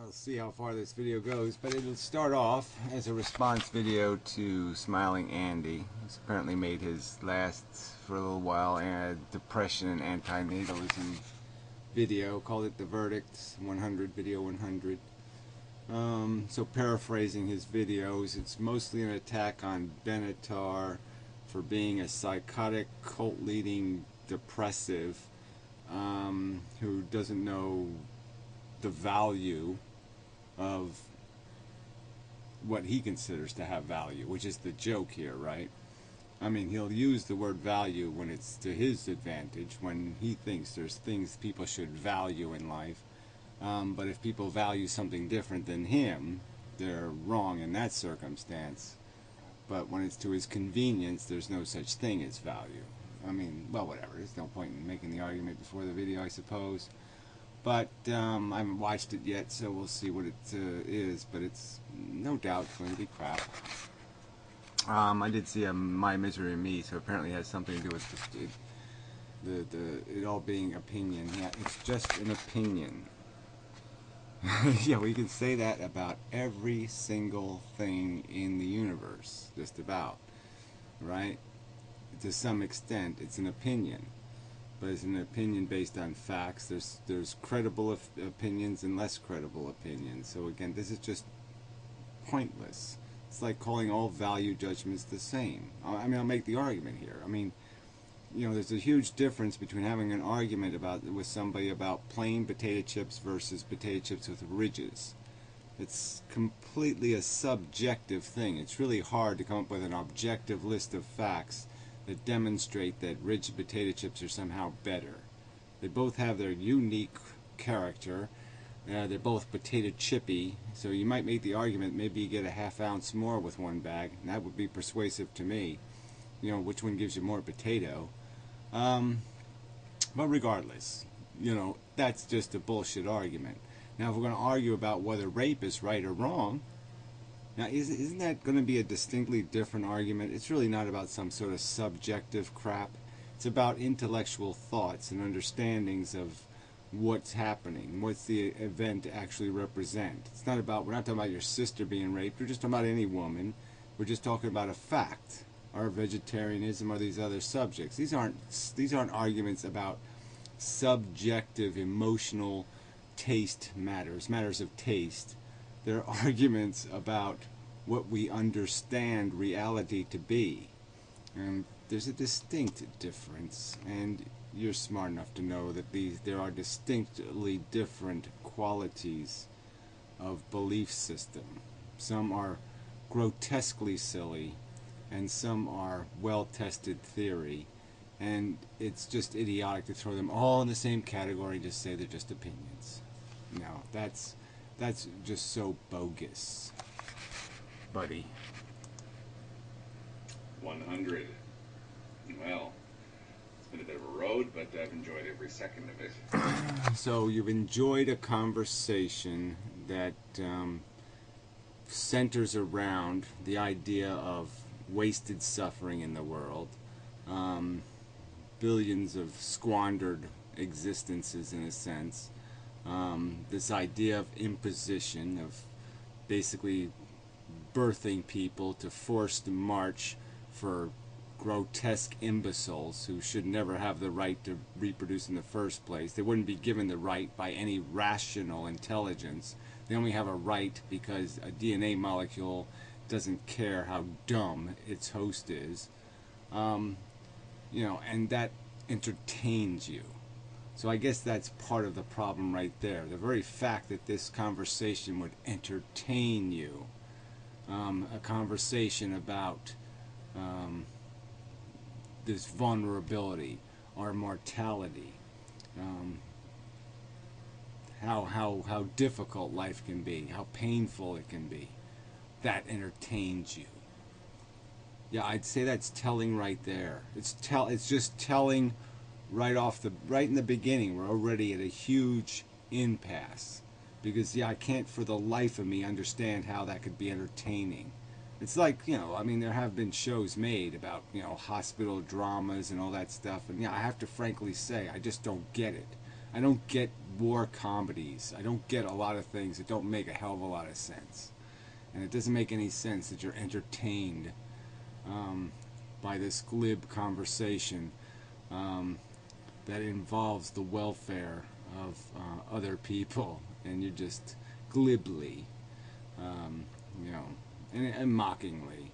I'll see how far this video goes, but it'll start off as a response video to Smiling Andy. He's apparently made his last, for a little while, depression and antinatalism video, called it The Verdict 100, video 100. So paraphrasing his videos, it's mostly an attack on Benatar for being a psychotic, cult-leading depressive who doesn't know the value of what he considers to have value, which is the joke here, right? I mean, he'll use the word value when it's to his advantage, when he thinks there's things people should value in life. But if people value something different than him, they're wrong in that circumstance. But when it's to his convenience, there's no such thing as value. I mean, well, whatever. There's no point in making the argument before the video, I suppose. But I haven't watched it yet, so we'll see what it is. But it's no doubt going to be crap. I did see My Misery and Me, so apparently it has something to do with it all being opinion. Yeah, it's just an opinion. Yeah, we can say that about every single thing in the universe, just about, right? To some extent, it's an opinion, but it's an opinion based on facts. There's credible opinions and less credible opinions. So again, this is just pointless. It's like calling all value judgments the same. I mean, I'll make the argument here. I mean, you know, there's a huge difference between having an argument with somebody about plain potato chips versus potato chips with ridges. It's completely a subjective thing. It's really hard to come up with an objective list of facts that demonstrate that ridge potato chips are somehow better. They both have their unique character. They're both potato chippy, so you might make the argument maybe you get a half ounce more with one bag, and that would be persuasive to me. You know, which one gives you more potato. But regardless, you know, that's just a bullshit argument. Now, if we're going to argue about whether rape is right or wrong, now isn't that going to be a distinctly different argument? It's really not about some sort of subjective crap. It's about intellectual thoughts and understandings of what's happening, what's the event actually represent. It's not about, we're not talking about your sister being raped, we're just talking about any woman. We're just talking about a fact. Or vegetarianism, or these other subjects. These aren't arguments about subjective emotional taste matters of taste. They're arguments about what we understand reality to be. And there's a distinct difference, and you're smart enough to know that there are distinctly different qualities of belief system. Some are grotesquely silly, and some are well-tested theory, and it's just idiotic to throw them all in the same category and just say they're just opinions. No, that's just so bogus, buddy. 100. Well, it's been a bit of a road, but I've enjoyed every second of it. So you've enjoyed a conversation that centers around the idea of wasted suffering in the world, billions of squandered existences in a sense, this idea of imposition, of basically birthing people to forced march for grotesque imbeciles who should never have the right to reproduce in the first place. They wouldn't be given the right by any rational intelligence. They only have a right because a DNA molecule doesn't care how dumb its host is, you know, and that entertains you. So I guess that's part of the problem right there. The very fact that this conversation would entertain you, a conversation about this vulnerability or mortality, how difficult life can be, how painful it can be. That entertains you. Yeah, I'd say that's telling right there. It's just telling right in the beginning. We're already at a huge impasse because I can't for the life of me understand how that could be entertaining. It's like, you know, I mean, there have been shows made about, you know, hospital dramas and all that stuff, and yeah, I have to frankly say I just don't get it. I don't get war comedies. I don't get a lot of things that don't make a hell of a lot of sense. And it doesn't make any sense that you're entertained by this glib conversation that involves the welfare of other people, and you just glibly, you know, and mockingly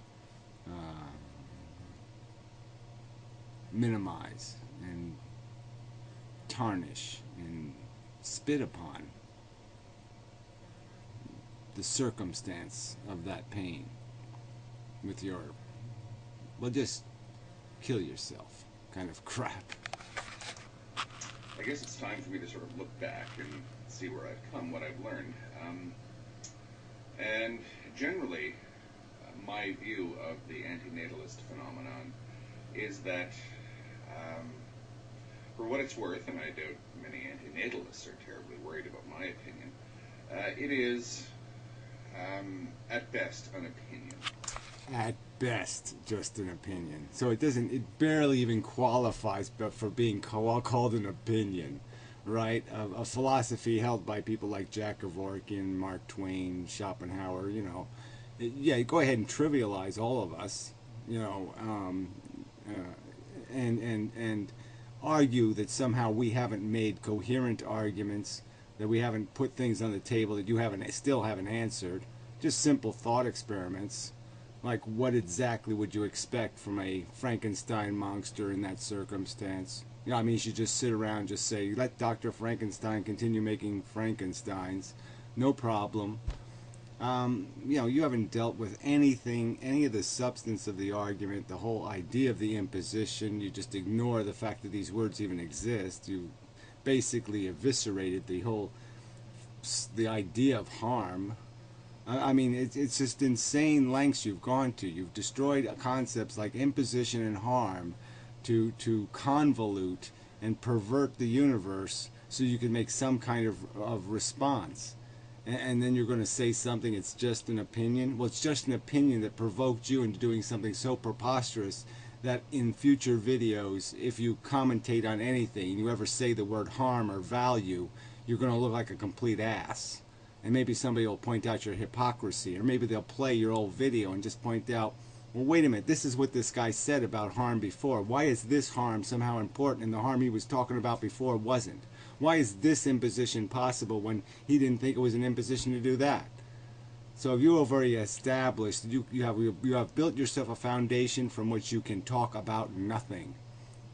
minimize and tarnish and spit upon the circumstance of that pain with your, well, just kill yourself kind of crap. I guess it's time for me to sort of look back and see where I've come, what I've learned. And generally, my view of the antinatalist phenomenon is that, for what it's worth, and I doubt many antinatalists are terribly worried about my opinion, it is, at best, an opinion. At best, just an opinion. So it barely even qualifies for being called an opinion, right? A philosophy held by people like Jack Kevorkian, Mark Twain, Schopenhauer, you know. Yeah, go ahead and trivialize all of us, you know, and argue that somehow we haven't made coherent arguments, that we haven't put things on the table that you still haven't answered. Just simple thought experiments. Like, what exactly would you expect from a Frankenstein monster in that circumstance? You know, I mean, you should just sit around and just say, let Dr. Frankenstein continue making Frankensteins. No problem. You know, you haven't dealt with anything, any of the substance of the argument, the whole idea of the imposition. You just ignore the fact that these words even exist. You basically eviscerated the idea of harm. I mean, it's just insane lengths you've gone to. You've destroyed concepts like imposition and harm to convolute and pervert the universe so you can make some kind of response. And then you're going to say something, it's just an opinion? Well, it's just an opinion that provoked you into doing something so preposterous that in future videos, if you commentate on anything, and you ever say the word harm or value, you're going to look like a complete ass. And maybe somebody will point out your hypocrisy, or maybe they'll play your old video and just point out, well, wait a minute, this is what this guy said about harm before. Why is this harm somehow important and the harm he was talking about before wasn't? Why is this imposition possible when he didn't think it was an imposition to do that? So if you're already established, you have built yourself a foundation from which you can talk about nothing.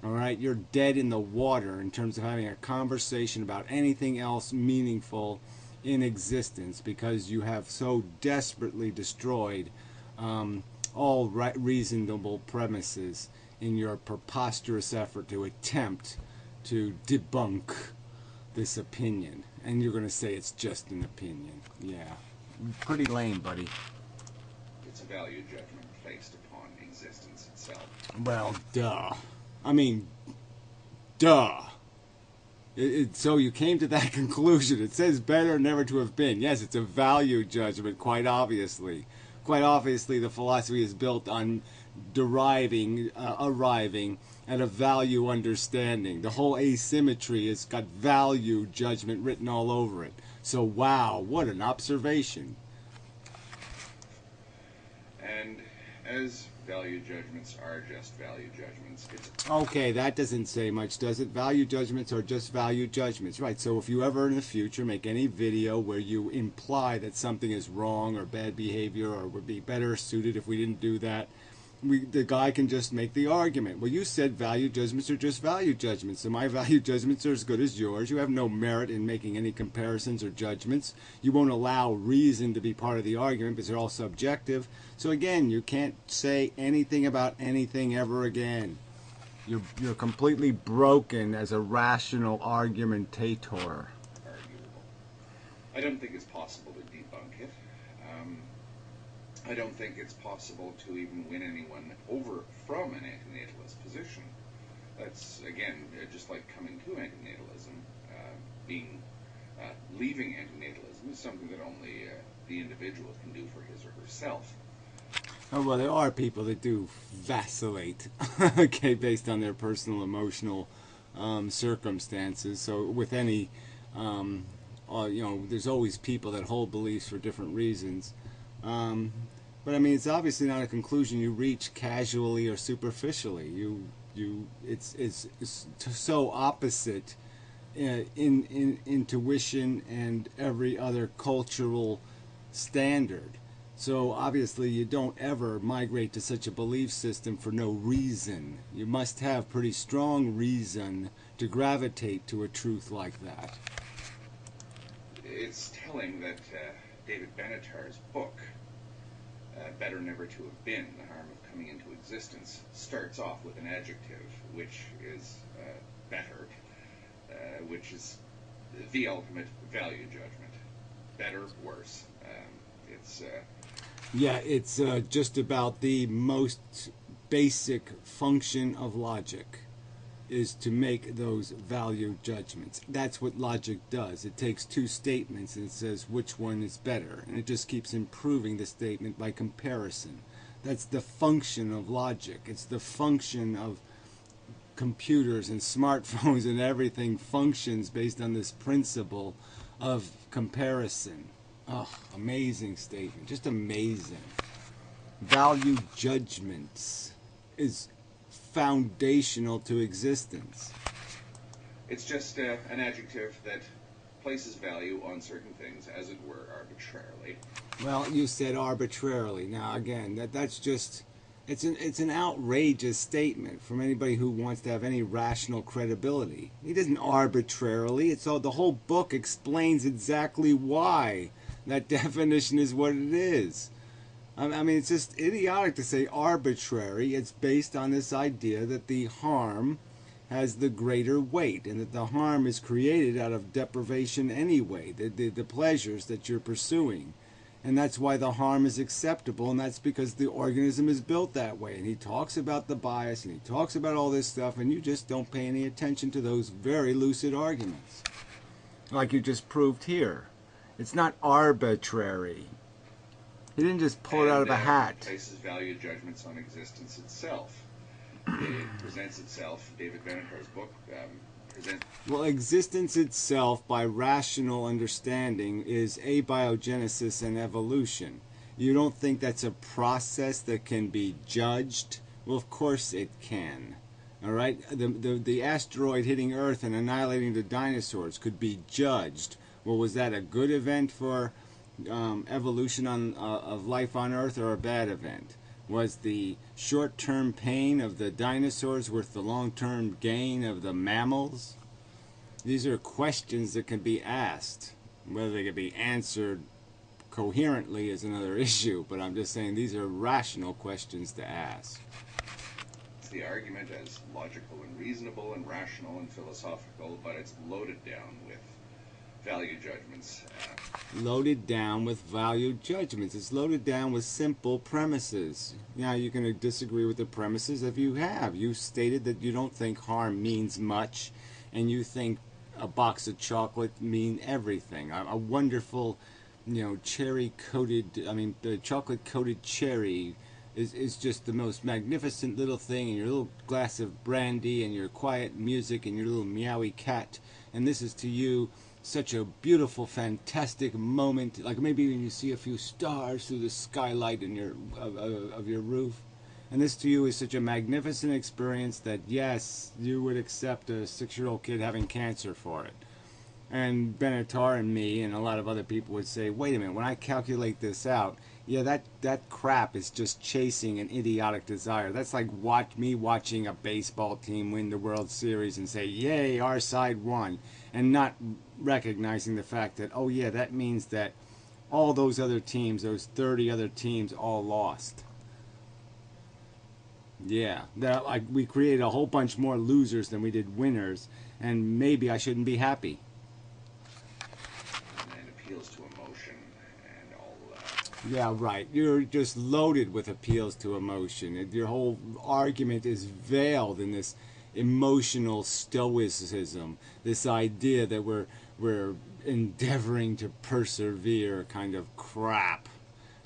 All right, you're dead in the water in terms of having a conversation about anything else meaningful in existence, because you have so desperately destroyed all reasonable premises in your preposterous effort to attempt to debunk this opinion. And you're going to say it's just an opinion. Yeah. Pretty lame, buddy. It's a value judgment placed upon existence itself. Well, duh. I mean, duh. So you came to that conclusion. It says better never to have been. Yes, it's a value judgment, quite obviously. Quite obviously, the philosophy is built on arriving at a value understanding. The whole asymmetry has got value judgment written all over it. So, wow, what an observation. And as value judgments are just value judgments, it's... Okay, that doesn't say much, does it? Value judgments are just value judgments. Right, so if you ever in the future make any video where you imply that something is wrong or bad behavior or would be better suited if we didn't do that, the guy can just make the argument. Well, you said value judgments are just value judgments, so my value judgments are as good as yours. You have no merit in making any comparisons or judgments. You won't allow reason to be part of the argument because they're all subjective. So again, you can't say anything about anything ever again. You're completely broken as a rational argumentator. Arguable. I don't think it's possible to debunk it. I don't think it's possible to even win anyone over from an antinatalist position. That's, again, just like coming to antinatalism. Leaving antinatalism is something that only the individual can do for his or herself. Oh, well, there are people that do vacillate, okay, based on their personal emotional circumstances. So with any, there's always people that hold beliefs for different reasons. But I mean, it's obviously not a conclusion you reach casually or superficially. It's so opposite in intuition and every other cultural standard. So obviously you don't ever migrate to such a belief system for no reason. You must have pretty strong reason to gravitate to a truth like that. It's telling that David Benatar's book, Better Never to Have Been, The Harm of Coming into Existence, starts off with an adjective, which is better, which is the ultimate value judgment. Better, worse. It's just about the most basic function of logic is to make those value judgments. That's what logic does. It takes two statements and it says which one is better, and it just keeps improving the statement by comparison. That's the function of logic. It's the function of computers and smartphones, and everything functions based on this principle of comparison. Oh, amazing statement. Just amazing. Value judgments is foundational to existence. It's just an adjective that places value on certain things, as it were, arbitrarily. Well, you said arbitrarily. Now, again, that's just... It's an outrageous statement from anybody who wants to have any rational credibility. He doesn't arbitrarily. The whole book explains exactly why that definition is what it is. I mean, it's just idiotic to say arbitrary. It's based on this idea that the harm has the greater weight, and that the harm is created out of deprivation anyway, the pleasures that you're pursuing. And that's why the harm is acceptable, and that's because the organism is built that way. And he talks about the bias, and he talks about all this stuff, and you just don't pay any attention to those very lucid arguments. Like you just proved here. It's not arbitrary. He didn't just pull it out of a hat. It places value judgments on existence itself. It presents itself, David Benatar's book presents... Well, existence itself, by rational understanding, is abiogenesis and evolution. You don't think that's a process that can be judged? Well, of course it can. All right? The asteroid hitting Earth and annihilating the dinosaurs could be judged. Well, was that a good event for evolution of life on Earth, or a bad event? Was the short-term pain of the dinosaurs worth the long-term gain of the mammals? These are questions that can be asked. Whether they can be answered coherently is another issue, but I'm just saying these are rational questions to ask. It's the argument as logical and reasonable and rational and philosophical, but it's loaded down with value judgments. Loaded down with value judgments. It's loaded down with simple premises. Now, you can disagree with the premises if you have. You stated that you don't think harm means much, and you think a box of chocolate mean everything. A wonderful, cherry-coated, the chocolate-coated cherry is just the most magnificent little thing, and your little glass of brandy, and your quiet music, and your little meowy cat, and this is to you such a beautiful, fantastic moment, like maybe when you see a few stars through the skylight in of your roof. And this to you is such a magnificent experience that, yes, you would accept a 6-year-old kid having cancer for it. And Benatar and me and a lot of other people would say, wait a minute, when I calculate this out, yeah, that crap is just chasing an idiotic desire. That's like me watching a baseball team win the World Series and say, yay, our side won, and not recognizing the fact that, oh yeah, that means that all those other teams, those 30 other teams, all lost. Yeah, we created a whole bunch more losers than we did winners, and maybe I shouldn't be happy. And appeals to emotion and all that. Yeah, right. You're just loaded with appeals to emotion. Your whole argument is veiled in this emotional stoicism, this idea that we're endeavoring to persevere kind of crap.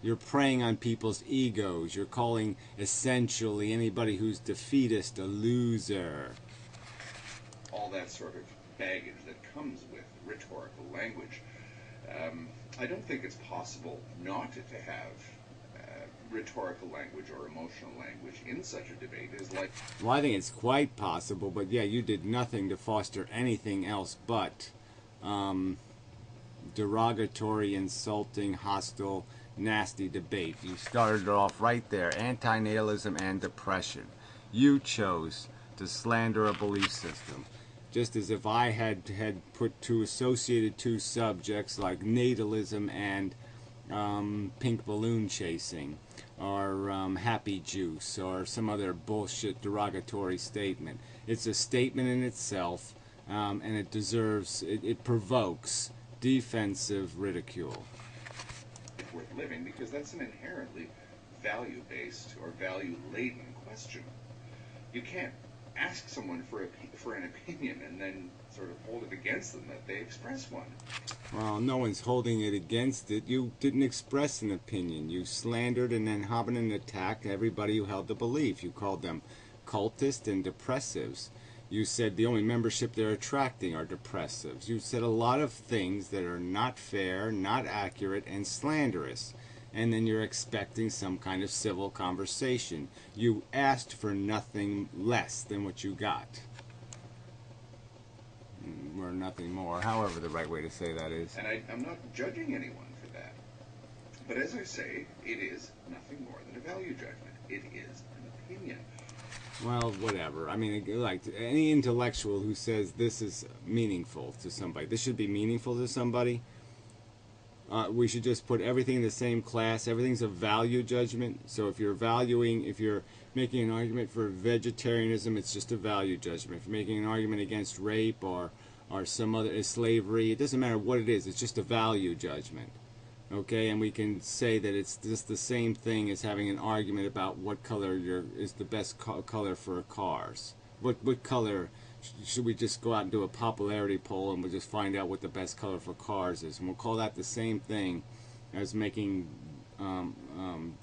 You're preying on people's egos. You're calling essentially anybody who's defeatist a loser. all that sort of baggage that comes with rhetorical language. I don't think it's possible not to have rhetorical language or emotional language in such a debate. Well, I think it's quite possible, but yeah, you did nothing to foster anything else but derogatory, insulting, hostile, nasty debate. You started it off right there, anti-natalism and depression. You chose to slander a belief system. Just as if I had associated two subjects like natalism and pink balloon chasing, or happy juice, or some other bullshit derogatory statement. It's a statement in itself, and it provokes defensive ridicule. Worth living, because that's an inherently value-based or value-laden question. You can't ask someone for an opinion and then sort of hold it against them that they express one. Well, no one's holding it against it. You didn't express an opinion. You slandered and then hobbled and attacked everybody who held the belief. You called them cultists and depressives. You said the only membership they're attracting are depressives. You said a lot of things that are not fair, not accurate, and slanderous. And then you're expecting some kind of civil conversation. You asked for nothing less than what you got. Or nothing more, however the right way to say that is. And I'm not judging anyone for that. But as I say, it is nothing more than a value judgment. It is an opinion. Well, whatever. I mean, like any intellectual who says this is meaningful to somebody, this should be meaningful to somebody, we should just put everything in the same class. Everything's a value judgment. So if you're making an argument for vegetarianism, it's just a value judgment. If you're making an argument against rape or some other slavery, it doesn't matter what it is. It's just a value judgment. Okay, and we can say that it's just the same thing as having an argument about what color is the best color for cars. What color should we just go out and do a popularity poll and we'll just find out what the best color for cars is? And we'll call that the same thing as making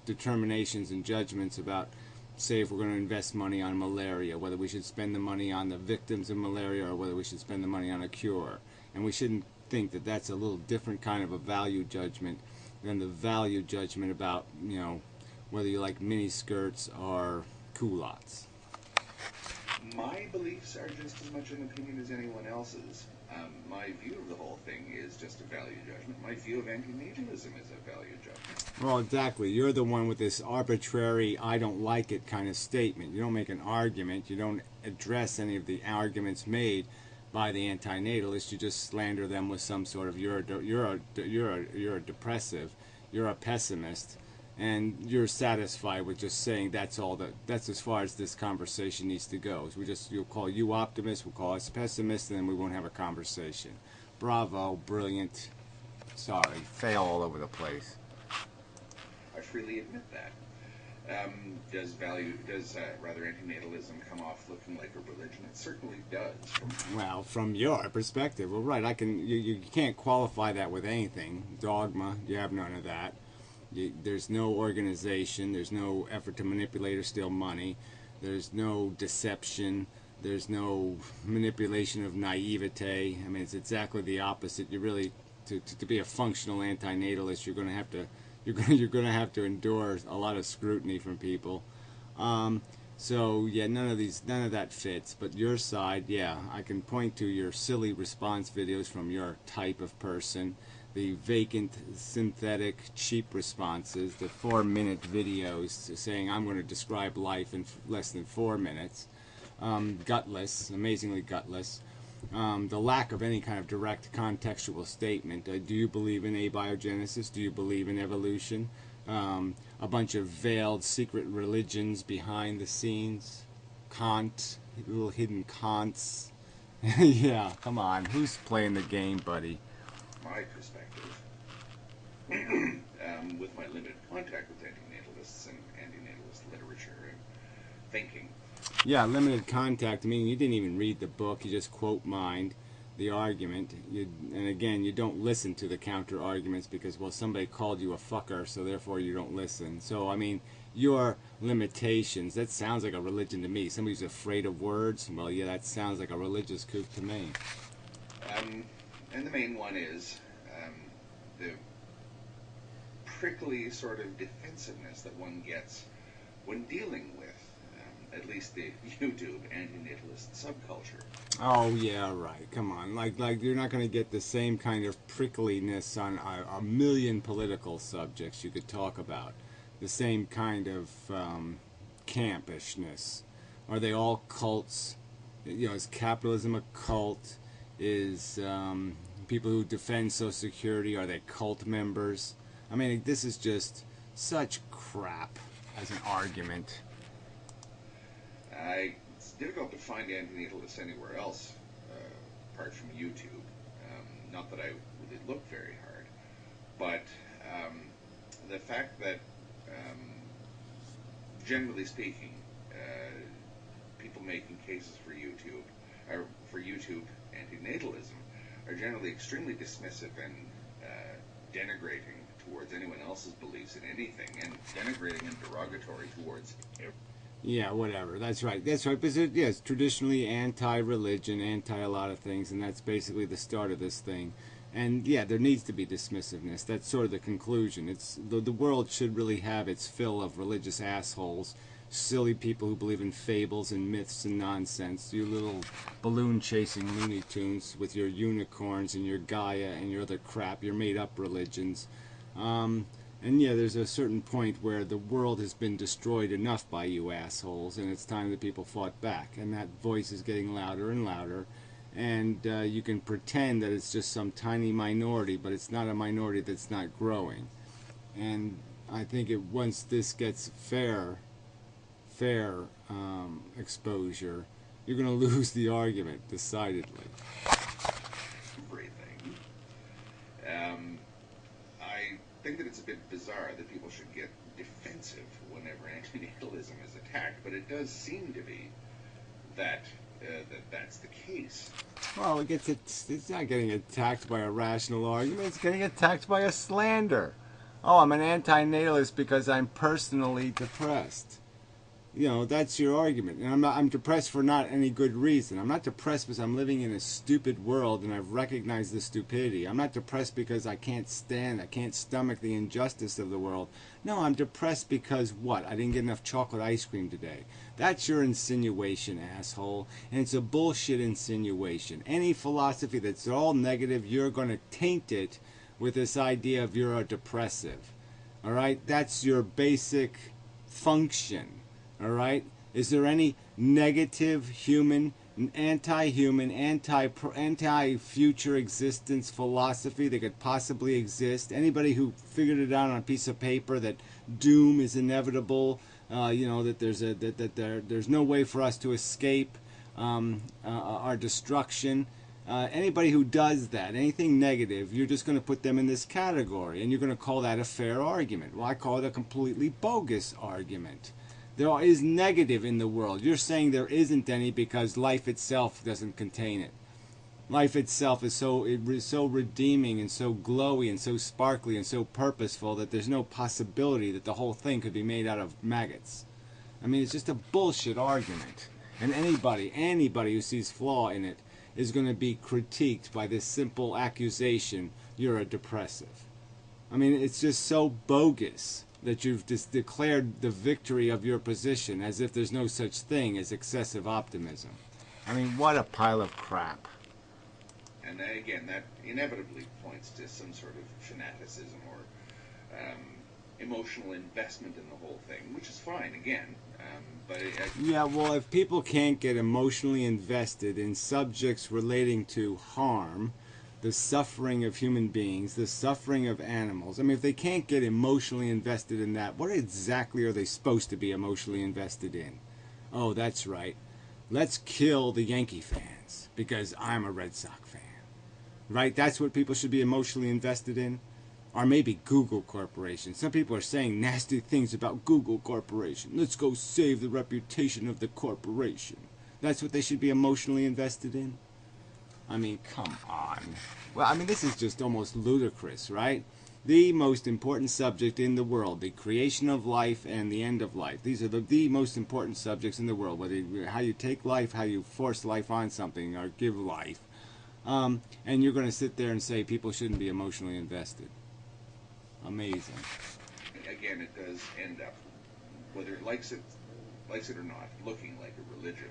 determinations and judgments about, say, if we're going to invest money on malaria, whether we should spend the money on the victims of malaria or whether we should spend the money on a cure. And we shouldn't think that that's a little different kind of a value judgment than the value judgment about, whether you like mini skirts or culottes. My beliefs are just as much an opinion as anyone else's. My view of the whole thing is just a value judgment. My view of antinatalism is a value judgment. Well, exactly. You're the one with this arbitrary, I don't like it kind of statement. You don't make an argument. You don't address any of the arguments made by the anti-natalist. You just slander them with some sort of you're a depressive, you're a pessimist, and you're satisfied with just saying that's as far as this conversation needs to go. So you'll call you optimist, we'll call us pessimist, and then we won't have a conversation. Bravo, brilliant. Sorry, fail all over the place. I freely admit that. Does antinatalism come off looking like a religion? It certainly does. Well, from your perspective, well, right. You can't qualify that with anything. Dogma, you have none of that. There's no organization. There's no effort to manipulate or steal money. There's no deception. There's no manipulation of naivete. I mean, it's exactly the opposite. You really, to be a functional anti-natalist, you're going to have to endure a lot of scrutiny from people. So yeah, none of that fits. But your side, yeah, I can point to your silly response videos from your type of person, the vacant, synthetic, cheap responses, the 4-minute videos saying I'm going to describe life in less than 4 minutes, gutless, amazingly gutless. The lack of any kind of direct contextual statement. Do you believe in abiogenesis? Do you believe in evolution? A bunch of veiled secret religions behind the scenes. Kant, little hidden Kants. Yeah, come on. Who's playing the game, buddy? My perspective, with my limited contact with antinatalists and antinatalist literature and thinking. Yeah, limited contact, meaning you didn't even read the book, you just quote mined. the argument. And again, you don't listen to the counter arguments because, well, somebody called you a fucker, so therefore you don't listen. So, I mean, your limitations, that sounds like a religion to me. Somebody's afraid of words. Well, yeah, that sounds like a religious kook to me. And the main one is the prickly sort of defensiveness that one gets when dealing with at least the YouTube anti-natalist subculture. Oh yeah, right. Come on, like you're not going to get the same kind of prickliness on a million political subjects you could talk about. The same kind of campishness. Are they all cults? You know, is capitalism a cult? Is people who defend Social Security, are they cult members? I mean, this is just such crap as an argument. It's difficult to find antinatalists anywhere else apart from YouTube. Not that I would look very hard, but the fact that, generally speaking, people making cases for YouTube or for YouTube antinatalism are generally extremely dismissive and denigrating towards anyone else's beliefs in anything, and denigrating and derogatory towards everyone. Yeah, whatever. That's right. That's right. Because it's traditionally anti-religion, anti a lot of things, and that's basically the start of this thing. And yeah, there needs to be dismissiveness. That's sort of the conclusion. It's the world should really have its fill of religious assholes, silly people who believe in fables and myths and nonsense. You little balloon-chasing Looney Tunes with your unicorns and your Gaia and your other crap, your made-up religions. And yeah, there's a certain point where the world has been destroyed enough by you assholes, and it's time that people fought back. And that voice is getting louder and louder. And you can pretend that it's just some tiny minority, but it's not a minority that's not growing. And I think once this gets fair exposure, you're going to lose the argument, decidedly. Everything. I think that it's a bit bizarre that people should get defensive whenever antinatalism is attacked, but it does seem to be that that's the case. Well, it's not getting attacked by a rational argument. It's getting attacked by a slander. Oh, I'm an anti-natalist because I'm personally depressed. You know, that's your argument. And I'm depressed for not any good reason. I'm not depressed because I'm living in a stupid world and I've recognized the stupidity. I'm not depressed because I can't stomach the injustice of the world. No, I'm depressed because what? I didn't get enough chocolate ice cream today. That's your insinuation, asshole. And it's a bullshit insinuation. Any philosophy that's all negative, you're going to taint it with this idea of you're a depressive. All right? That's your basic function. All right? Is there any negative human, anti-human, anti-future existence philosophy that could possibly exist? Anybody who figured it out on a piece of paper that doom is inevitable, you know, that there's no way for us to escape our destruction? Anybody who does that, anything negative, you're just going to put them in this category, and you're going to call that a fair argument. Well, I call it a completely bogus argument. There is negative in the world. You're saying there isn't any because life itself doesn't contain it. Life itself is so redeeming and so glowy and so sparkly and so purposeful that there's no possibility that the whole thing could be made out of maggots. I mean, it's just a bullshit argument. And anybody who sees flaw in it is going to be critiqued by this simple accusation, you're a depressive. I mean, it's just so bogus that you've just declared the victory of your position as if there's no such thing as excessive optimism. I mean, what a pile of crap. And again, that inevitably points to some sort of fanaticism or emotional investment in the whole thing, which is fine, again. Yeah, well, if people can't get emotionally invested in subjects relating to harm, the suffering of human beings, the suffering of animals. I mean, if they can't get emotionally invested in that, what exactly are they supposed to be emotionally invested in? Oh, that's right. Let's kill the Yankee fans because I'm a Red Sox fan. Right? That's what people should be emotionally invested in? Or maybe Google Corporation. Some people are saying nasty things about Google Corporation. Let's go save the reputation of the corporation. That's what they should be emotionally invested in? I mean, come on. Well, I mean, this is just almost ludicrous, right? The most important subject in the world, the creation of life and the end of life. These are the most important subjects in the world, how you take life, how you force life on something, or give life. And you're going to sit there and say people shouldn't be emotionally invested. Amazing. Again, it does end up, whether it likes it or not, looking like a religion.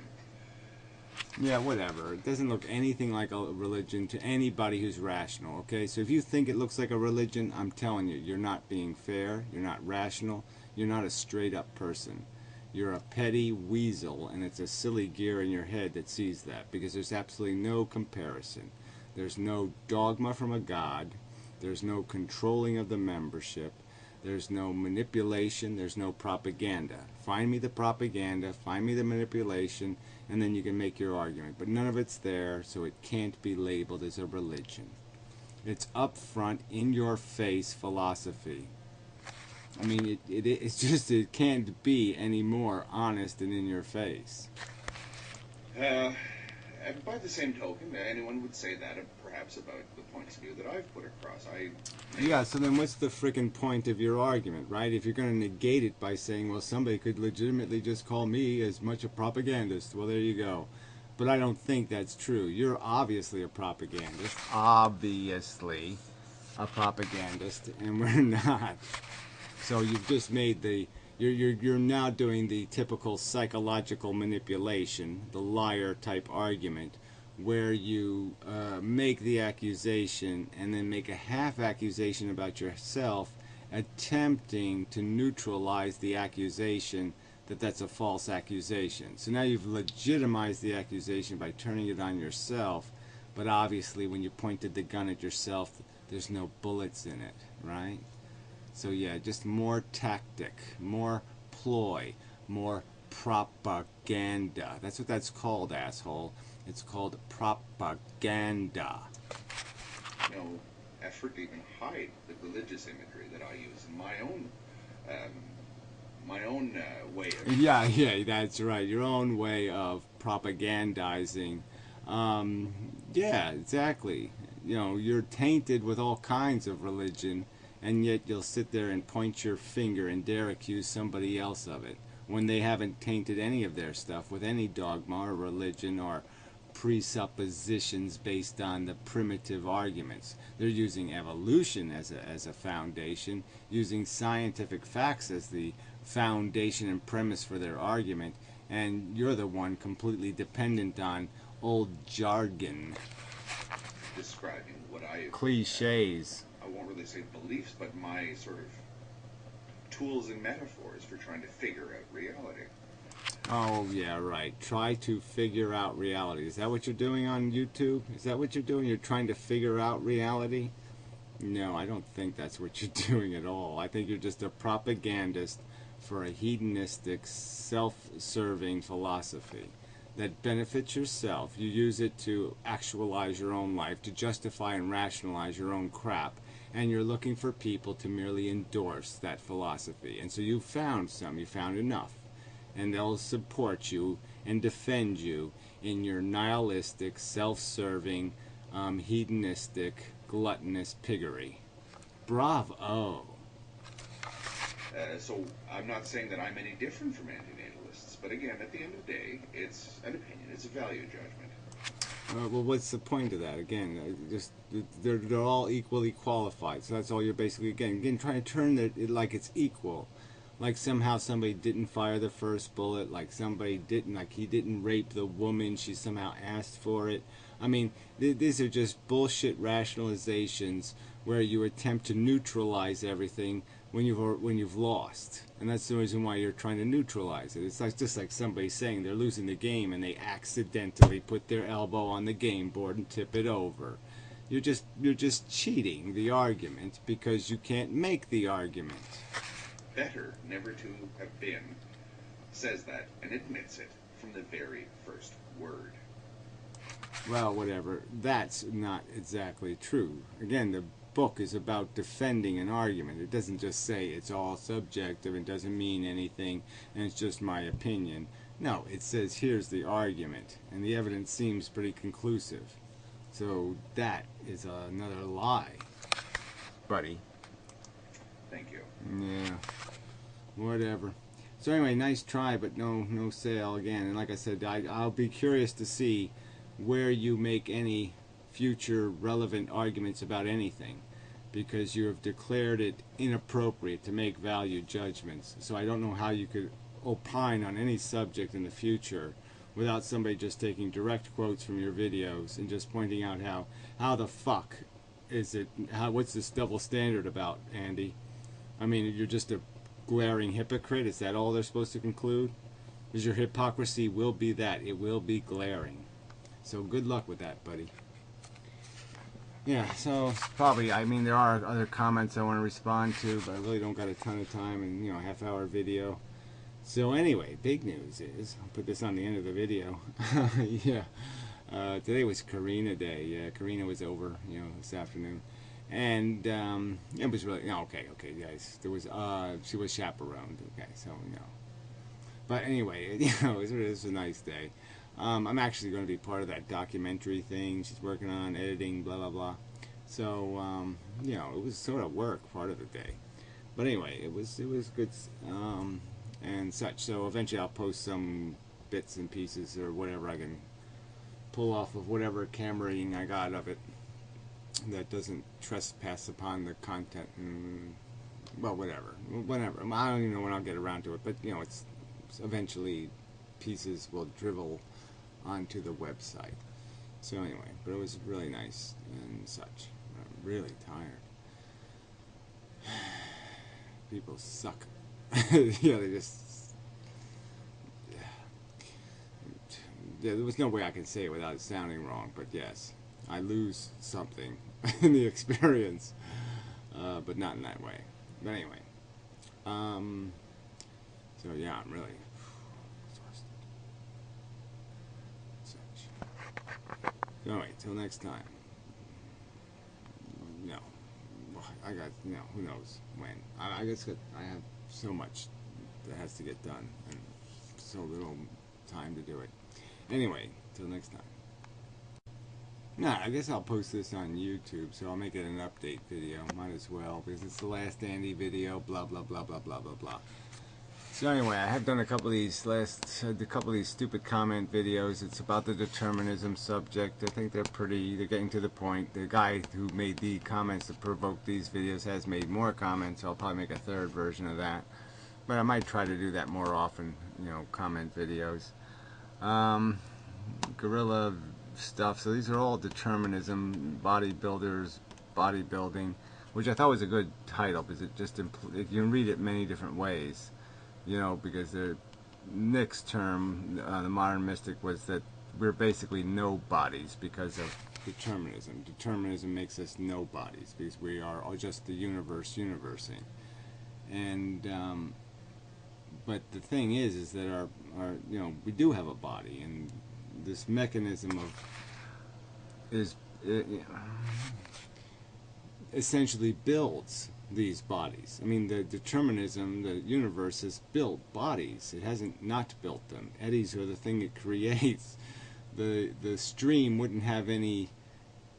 Yeah, whatever. It doesn't look anything like a religion to anybody who's rational, okay? So if you think it looks like a religion, I'm telling you, you're not being fair, you're not rational, you're not a straight-up person. You're a petty weasel, and it's a silly gear in your head that sees that, because there's absolutely no comparison. There's no dogma from a god, there's no controlling of the membership, there's no manipulation, there's no propaganda. Find me the propaganda, find me the manipulation, and then you can make your argument. But none of it's there, so it can't be labeled as a religion. It's upfront, in your face philosophy. I mean, it can't be any more honest and in your face. And by the same token, anyone would say that perhaps about the points of view that I've put across. Yeah, so then what's the frickin' point of your argument, right? If you're going to negate it by saying, well, somebody could legitimately just call me as much a propagandist, well, there you go. But I don't think that's true. You're obviously a propagandist. Obviously a propagandist, and we're not. So you've just made you're now doing the typical psychological manipulation, the liar type argument, where you make the accusation and then make a half accusation about yourself, attempting to neutralize the accusation that that's a false accusation. So now you've legitimized the accusation by turning it on yourself, but obviously when you pointed the gun at yourself, there's no bullets in it, right? So yeah, just more tactic, more ploy, more propaganda. That's what that's called, asshole. It's called propaganda. No effort to even hide the religious imagery that I use in my own way of... Yeah, that's right. Your own way of propagandizing. Yeah, exactly. You know, you're tainted with all kinds of religion, and yet you'll sit there and point your finger and dare accuse somebody else of it when they haven't tainted any of their stuff with any dogma or religion or presuppositions based on the primitive arguments. They're using evolution as a foundation, using scientific facts as the foundation and premise for their argument, and you're the one completely dependent on old jargon. Describing what cliches. I won't really say beliefs, but my sort of tools and metaphors for trying to figure out reality. Oh, yeah, right. Try to figure out reality. Is that what you're doing on YouTube? Is that what you're doing? You're trying to figure out reality? No, I don't think that's what you're doing at all. I think you're just a propagandist for a hedonistic, self-serving philosophy that benefits yourself. You use it to actualize your own life, to justify and rationalize your own crap, and you're looking for people to merely endorse that philosophy. And so you found enough, and they'll support you and defend you in your nihilistic, self-serving, hedonistic, gluttonous piggery. Bravo! So I'm not saying that I'm any different from antinatalists, but again, at the end of the day, it's an opinion, it's a value judgment. Well, what's the point of that? Again, they're all equally qualified. So that's all you're basically again trying to turn it like it's equal, like somehow somebody didn't fire the first bullet, like he didn't rape the woman, she somehow asked for it. I mean, these are just bullshit rationalizations where you attempt to neutralize everything when you've lost, and that's the reason why you're trying to neutralize it. It's just like somebody saying they're losing the game and they accidentally put their elbow on the game board and tip it over. You're just cheating the argument because you can't make the argument. Better never to have been says that and admits it from the very first word. Well, whatever. That's not exactly true. Again, the book is about defending an argument. It doesn't just say it's all subjective, it doesn't mean anything, and it's just my opinion. No, it says here's the argument, and the evidence seems pretty conclusive. So that is another lie, buddy. Thank you. Yeah, whatever. So anyway, nice try, but no sale again. And like I said, I'll be curious to see where you make any future relevant arguments about anything, because you have declared it inappropriate to make value judgments. So I don't know how you could opine on any subject in the future without somebody just taking direct quotes from your videos and just pointing out how the fuck is it, what's this double standard about, Andy? I mean, you're just a glaring hypocrite. Is that all they're supposed to conclude? Because your hypocrisy will be that. It will be glaring. So good luck with that, buddy. Yeah, so probably, I mean, there are other comments I want to respond to, but I really don't got a ton of time, and, you know, a half-hour video. So anyway, big news is, I'll put this on the end of the video. Yeah, today was Karina Day. Yeah, Karina was over, you know, this afternoon. And it was really, no, okay, guys. There was, she was chaperoned, okay, so, you know. But anyway, you know, it was a nice day. I'm actually going to be part of that documentary thing she's working on, editing, blah, blah, blah. So, you know, it was sort of work part of the day. But anyway, it was good, and such. So eventually I'll post some bits and pieces or whatever I can pull off of whatever cameraing I got of it that doesn't trespass upon the content, and, well, whatever. I don't even know when I'll get around to it, but, you know, it's eventually pieces will drivel onto the website. So anyway, but it was really nice and such. I'm really tired. People suck. Yeah, they just... Yeah, there was no way I could say it without it sounding wrong, but yes, I lose something in the experience, but not in that way. But anyway, so yeah, I'm really exhausted. Such. So anyway, till next time. No, I got, you know, who knows when. I guess I have so much that has to get done and so little time to do it. Anyway, till next time. Nah, I guess I'll post this on YouTube, so I'll make it an update video. Might as well, because it's the last Andy video, blah, blah, blah, blah, blah, blah, blah. So anyway, I have done a couple of these stupid comment videos. It's about the determinism subject. I think they're getting to the point. The guy who made the comments that provoked these videos has made more comments, so I'll probably make a third version of that. But I might try to do that more often, you know, comment videos. Gorilla stuff. So these are all determinism, bodybuilding, which I thought was a good title because it just you can read it many different ways, you know, because Nick's term, the modern mystic, was that we're basically nobodies because of determinism. Determinism makes us nobodies because we are all just the universing. And but the thing is that our you know, we do have a body, and this mechanism essentially builds these bodies. I mean, the determinism, the universe has built bodies. It hasn't not built them. Eddies are the thing it creates. The stream wouldn't have any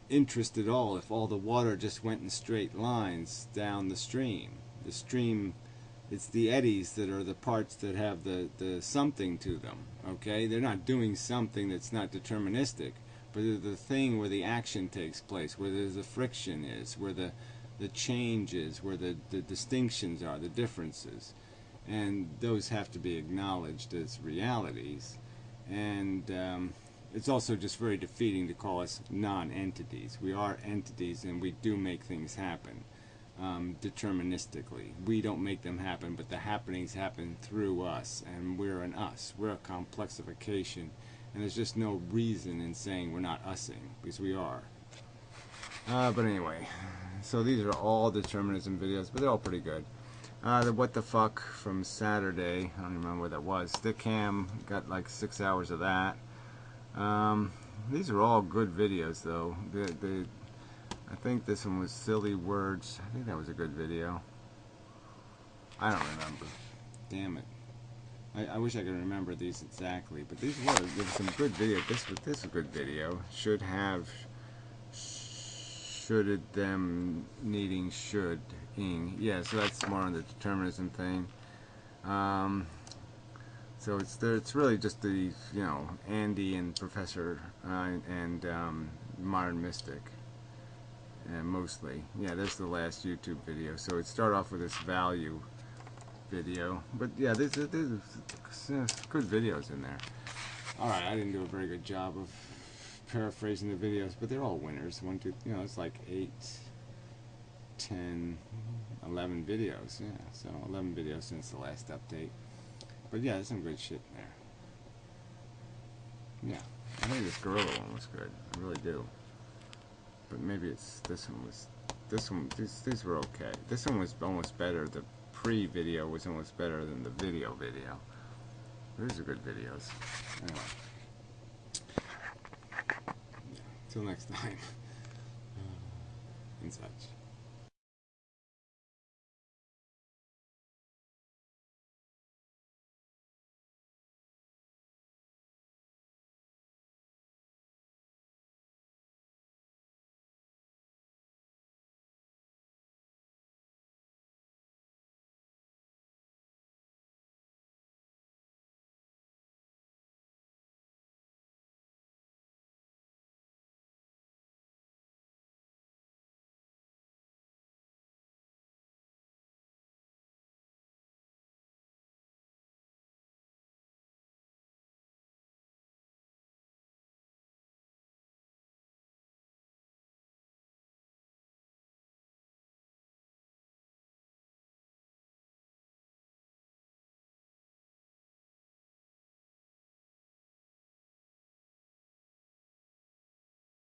interest at all if all the water just went in straight lines down the stream. The stream, it's the eddies that are the parts that have the something to them, okay? They're not doing something that's not deterministic, but they're the thing where the action takes place, where the friction is, where the change is, where the distinctions are, the differences. And those have to be acknowledged as realities. And it's also just very defeating to call us non-entities. We are entities, and we do make things happen. Deterministically. We don't make them happen, but the happenings happen through us, and we're an us. We're a complexification, and there's just no reason in saying we're not using, because we are. But anyway, so these are all determinism videos, but they're all pretty good. The what the fuck from Saturday, I don't remember where that was. Stickam, got like 6 hours of that. These are all good videos, though. I think this one was Silly Words. I think that was a good video. I don't remember. Damn it. I wish I could remember these exactly, but there was some good video. This was a good video. Should have shoulded them needing should-ing. Yeah, so that's more on the determinism thing. So it's really just the, you know, Andy and Professor and Modern Mystic, and mostly. Yeah, there's the last YouTube video. So it started off with this value video, but yeah, there's good videos in there. All right, I didn't do a very good job of paraphrasing the videos, but they're all winners. One, two, you know, it's like 8, 10, 11 videos. Yeah, so 11 videos since the last update. But yeah, there's some good shit in there. Yeah, I think this gorilla one was good. I really do. But maybe it's this one was. This one, these were okay. This one was almost better. The pre-video was almost better than the video. These are good videos. Anyway. Yeah, till next time. And such.